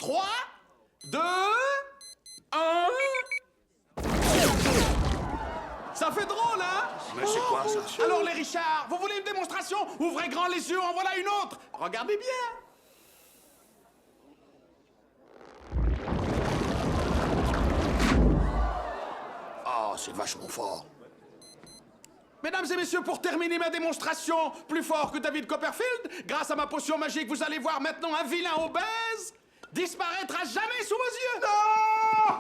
3, 2, 1... Ça fait drôle, hein? Mais c'est quoi, ça? Alors, les Richards, vous voulez une démonstration? Ouvrez grand les yeux, en voilà une autre. Regardez bien. Ah, c'est vachement fort. Mesdames et messieurs, pour terminer ma démonstration, plus fort que David Copperfield, grâce à ma potion magique, vous allez voir maintenant un vilain obèse disparaître à jamais sous vos yeux. Non!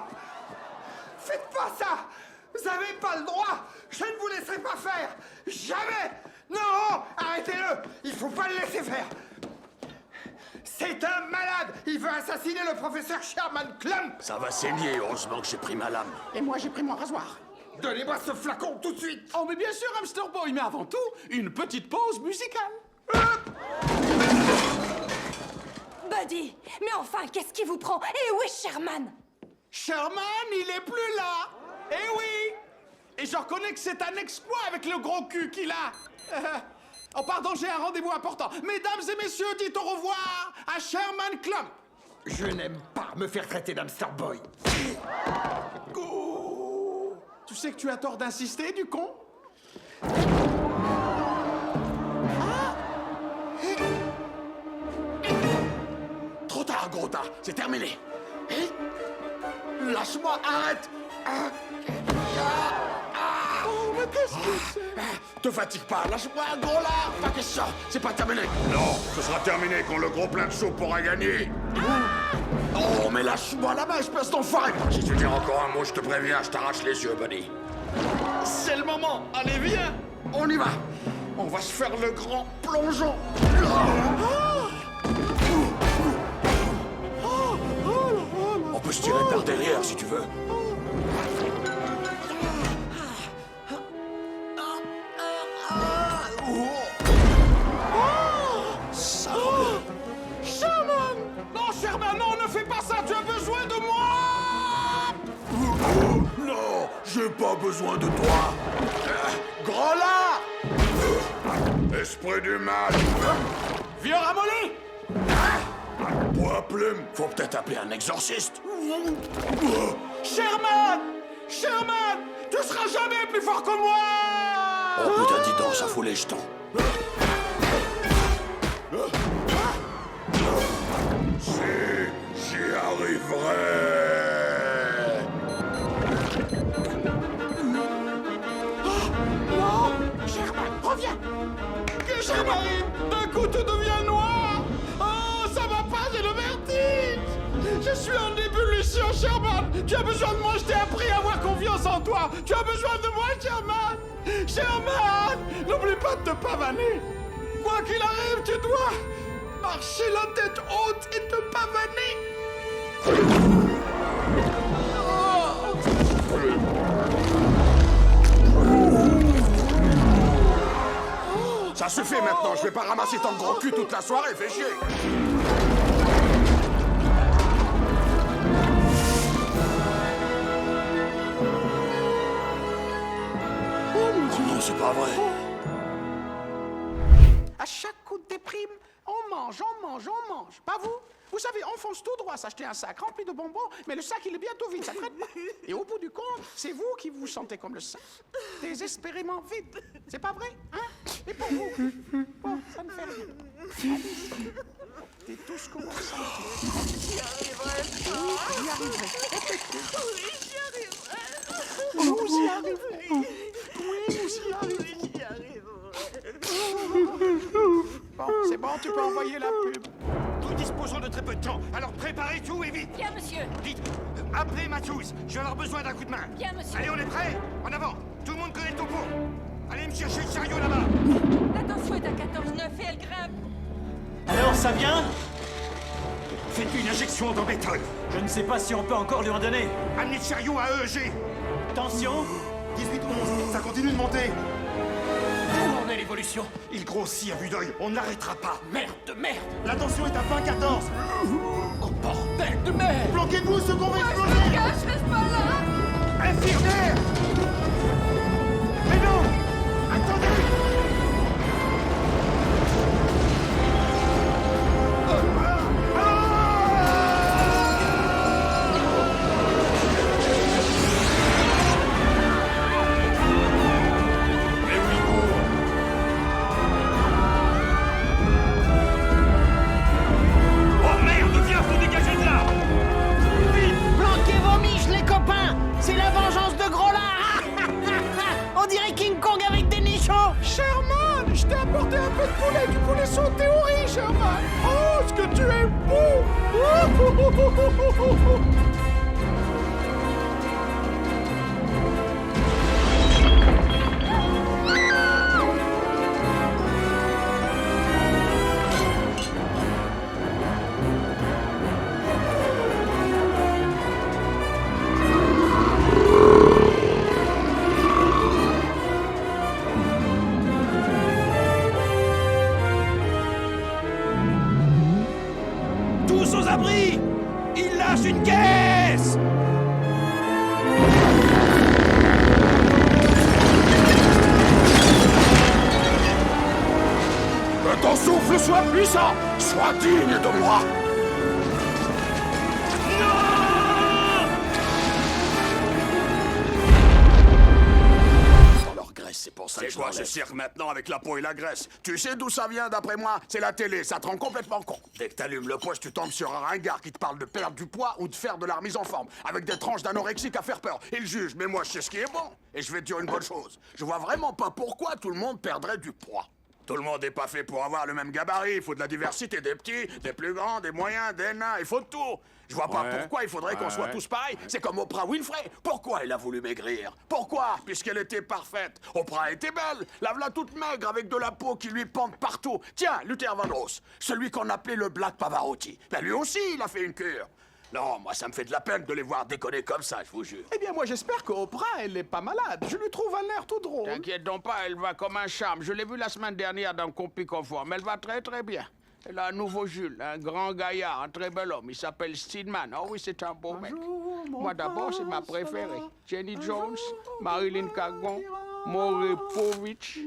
Faites pas ça! Vous n'avez pas le droit! Je ne vous laisserai pas faire! Jamais! Non! Arrêtez-le! Il faut pas le laisser faire! C'est un malade! Il veut assassiner le professeur Sherman Klump! Ça va saigner, heureusement que j'ai pris ma lame. Et moi, j'ai pris mon rasoir. Donnez-moi ce flacon tout de suite! Oh, mais bien sûr, Hamster Boy, mais avant tout, une petite pause musicale. Buddy, mais enfin, qu'est-ce qui vous prend? Et où est Sherman? Sherman, il est plus là. Eh oui. Et je reconnais que c'est un exploit avec le gros cul qu'il a. Oh, pardon, j'ai un rendez-vous important. Mesdames et messieurs, dites au revoir à Sherman Klump. Je n'aime pas me faire traiter d'hamster boy. Oh. Tu sais que tu as tort d'insister, du con. Trop tard, gros tas. C'est terminé. Lâche-moi, arrête. Oh, mais qu'est-ce que c'est? Te fatigue pas, lâche-moi, gros lard. Pas question, c'est pas terminé. Non, ce sera terminé quand le gros plein de soupe pourra gagner. Oh, mais lâche-moi la main, espèce d'enfoiré. Si tu dis encore un mot, je te préviens, je t'arrache les yeux, buddy. C'est le moment. Allez, viens. On y va. On va se faire le grand plongeon. On peut se tirer par derrière si tu veux. Sherman! Non, Sherman, non, ne fais pas ça. Tu as besoin de moi. Non, j'ai pas besoin de toi. Grand là. Esprit du mal. Vieux ramolli. Bois plume, faut peut-être appeler un exorciste. Sherman! Sherman! Tu seras jamais plus fort que moi! Oh putain, dis donc, ça fout les jetons. Si, j'y arriverai. Non! Sherman, reviens! Qu'est-ce qui m'arrive? D'un coup, tout devient noir! Oh, ça va pas, j'ai le vertige! Je suis en ébullition, Sherman! Tu as besoin de moi, je t'ai appris à avoir confiance en toi! Tu as besoin de moi, Sherman! Sherman! N'oublie pas de te pavaner! Quoi qu'il arrive, tu dois marcher la tête haute et te pavaner! Ça suffit maintenant, je vais pas ramasser ton gros cul toute la soirée, fais chier. Oh non, c'est pas vrai. À chaque coup de déprime, on mange, on mange, on mange. Pas vous? Vous savez, on fonce tout droit s'acheter un sac rempli de bonbons, mais le sac, il est bientôt vide, ça traîne pas. Et au bout du compte, c'est vous qui vous sentez comme le sac, désespérément vide. C'est pas vrai, hein? Et pour vous? Bon, ça ne fait rien. Allez-y. C'est tout ce que vous ressentez. J'y arriverai pas. Vous y arriverez. Oui, j'y arriverai. Vous y arriverez. Oui, vous y arriverez. J'y arriverai. Bon, c'est bon, tu peux envoyer la pub. Nous disposons de très peu de temps, alors préparez tout et vite! Bien, monsieur. Dites, appelez Matthews, je vais avoir besoin d'un coup de main. Bien, monsieur. Allez, on est prêts? En avant! Tout le monde connaît le topo! Allez me chercher le chariot là-bas! La tension est à 14,9 et elle grimpe. Alors, ça vient? Faites une injection dans béton! Je ne sais pas si on peut encore lui en donner. Amenez le chariot à EEG! Tension? 18-11, ça continue de monter! Où en est l'évolution? Il grossit à vue d'œil, on ne l'arrêtera pas! Merde de merde! La tension est à 20-14! Oh bordel de merde! Bloquez-vous, ce qu'on va Je exploser! me cache, reste pas là. Infirmière! Mais non! Attendez! Tous aux abris! Il lâche une caisse! Que ton souffle soit puissant! Sois digne de moi! Dans leur graisse, c'est pour ça que C'est je quoi l'enlève. ce cirque maintenant avec la peau et la graisse? Tu sais d'où ça vient d'après moi? C'est la télé, ça te rend complètement con. Dès que t'allumes le poste, tu tombes sur un ringard qui te parle de perdre du poids ou de faire de la remise en forme, avec des tranches d'anorexique à faire peur. Il juge, mais moi je sais ce qui est bon. Et je vais te dire une bonne chose. Je vois vraiment pas pourquoi tout le monde perdrait du poids. Tout le monde n'est pas fait pour avoir le même gabarit. Il faut de la diversité, des petits, des plus grands, des moyens, des nains. Il faut de tout. Je vois pas pourquoi il faudrait qu'on soit tous pareils. C'est comme Oprah Winfrey. Pourquoi elle a voulu maigrir? Pourquoi? Puisqu'elle était parfaite. Oprah était belle. La voilà toute maigre avec de la peau qui lui pend partout. Tiens, Luther Vandross, celui qu'on appelait le Black Pavarotti. Ben lui aussi, il a fait une cure. Non, moi, ça me fait de la peine de les voir déconner comme ça, je vous jure. Eh bien, moi, j'espère qu'Oprah, elle est pas malade. Je lui trouve un air tout drôle. T'inquiète donc pas, elle va comme un charme. Je l'ai vue la semaine dernière dans Compi Conforme. Elle va très très bien. Elle a un nouveau Jules, un grand gaillard, un très bel homme. Il s'appelle Steedman. Oh oui, c'est un beau mec. Moi d'abord, c'est ma préférée. Jenny Jones, Marilyn Cagon, Maury Povich,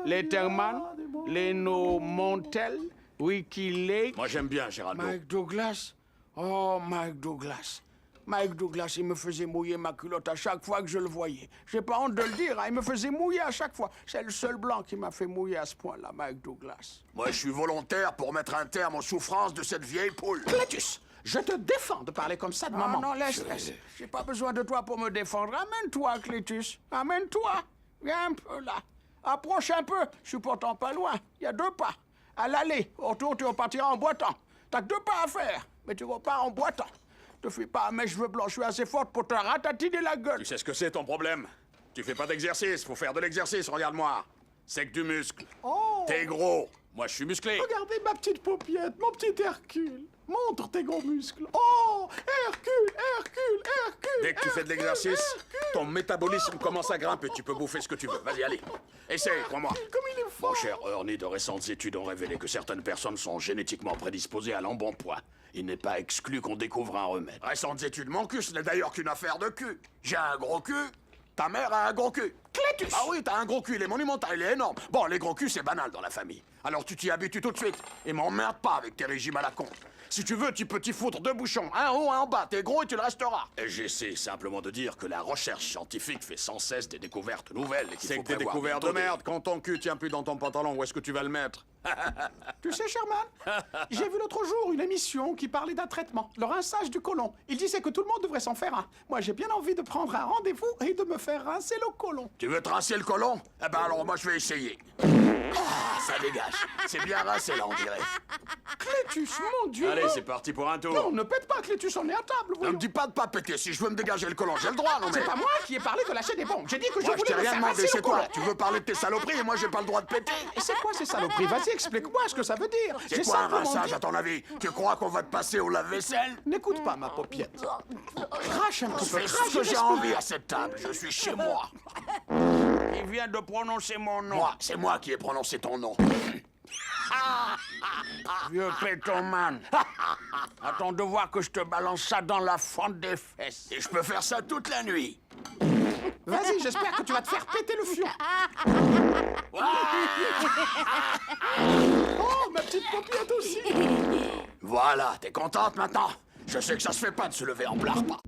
Letterman, Leno Montel, Ricky Lake. Moi, j'aime bien Géraldo. Mike Douglas. Oh, Mike Douglas. Mike Douglas, il me faisait mouiller ma culotte à chaque fois que je le voyais. J'ai pas honte de le dire, hein, il me faisait mouiller à chaque fois. C'est le seul blanc qui m'a fait mouiller à ce point-là, Mike Douglas. Moi, je suis volontaire pour mettre un terme aux souffrances de cette vieille poule. Clétus, je te défends de parler comme ça de maman. Non, laisse. J'ai pas besoin de toi pour me défendre. Amène-toi, Clétus. Amène-toi. Viens un peu là. Approche un peu. Je suis pourtant pas loin. Il y a 2 pas. À l'aller. Au retour, tu repartiras en boitant. T'as que 2 pas à faire. Mais tu repars en boitant. Te fais pas à mes cheveux blancs. Je suis assez forte pour te ratatiner la gueule. Tu sais ce que c'est ton problème? Tu fais pas d'exercice, faut faire de l'exercice, regarde-moi. C'est que du muscle. Oh, T'es gros. Moi, je suis musclé. regardez ma petite paupiette, mon petit Hercule. Montre tes gros muscles. Oh, Hercule, Hercule, Hercule. Dès que tu fais de l'exercice, ton métabolisme commence à grimper. Tu peux bouffer ce que tu veux. Vas-y, allez. Essaye, crois-moi. Comme il est fort. Mon cher Ernie, de récentes études ont révélé que certaines personnes sont génétiquement prédisposées à l'embonpoint. Il n'est pas exclu qu'on découvre un remède. Récentes études, mon cul, ce n'est d'ailleurs qu'une affaire de cul. J'ai un gros cul, ta mère a un gros cul. Clétus. Ah oui, t'as un gros cul, il est monumental, il est énorme. Bon, les gros culs, c'est banal dans la famille. Alors tu t'y habitues tout de suite. Et m'emmerde pas avec tes régimes à la con. Si tu veux, tu peux t'y foutre 2 bouchons, un en haut, un en bas. T'es gros et tu le resteras. Et j'essaie simplement de dire que la recherche scientifique fait sans cesse des découvertes nouvelles et qu'il C'est faut que des prévoir découvertes de méthoder. merde. Quand ton cul tient plus dans ton pantalon, où est-ce que tu vas le mettre? Tu sais, Sherman, j'ai vu l'autre jour une émission qui parlait d'un traitement, le rinçage du côlon. Il disait que tout le monde devrait s'en faire un. Moi, j'ai bien envie de prendre un rendez-vous et de me faire rincer le côlon. Tu veux te rincer le côlon? Eh ben alors moi je vais essayer. Ah, ça dégage. C'est bien rincé là, on dirait. Clétus, mon Dieu. Allez, c'est parti pour un tour. Non, ne pète pas, Clétus, on est à table, Ne voyons. me dis pas de pas péter. Si je veux me dégager le côlon, j'ai le droit, non mais... C'est pas moi qui ai parlé de lâcher des bombes. J'ai dit que je Moi, je voulais t'ai me rien faire demandé, rincer c'est le côlon. toi. Tu veux parler de tes saloperies et moi j'ai pas le droit de péter? Et c'est quoi ces saloperies? Vas-y, explique-moi ce que ça veut dire. C'est J'ai quoi un simplement rinçage dit- à ton avis? Tu crois qu'on va te passer au lave-vaisselle? N'écoute pas ma paupiette. Crache un petit peu, Fais crache. ce que j'ai respire. envie à cette table. Je suis chez moi. Il vient de prononcer mon nom. Moi, c'est moi qui ai prononcé ton nom. Vieux pétoman. Attends de voir que je te balance ça dans la fente des fesses. Et je peux faire ça toute la nuit. Vas-y, j'espère que tu vas te faire péter le fion. Oh, ma petite paupiette aussi. Voilà, t'es contente maintenant? Je sais que ça se fait pas de se lever en plein repas.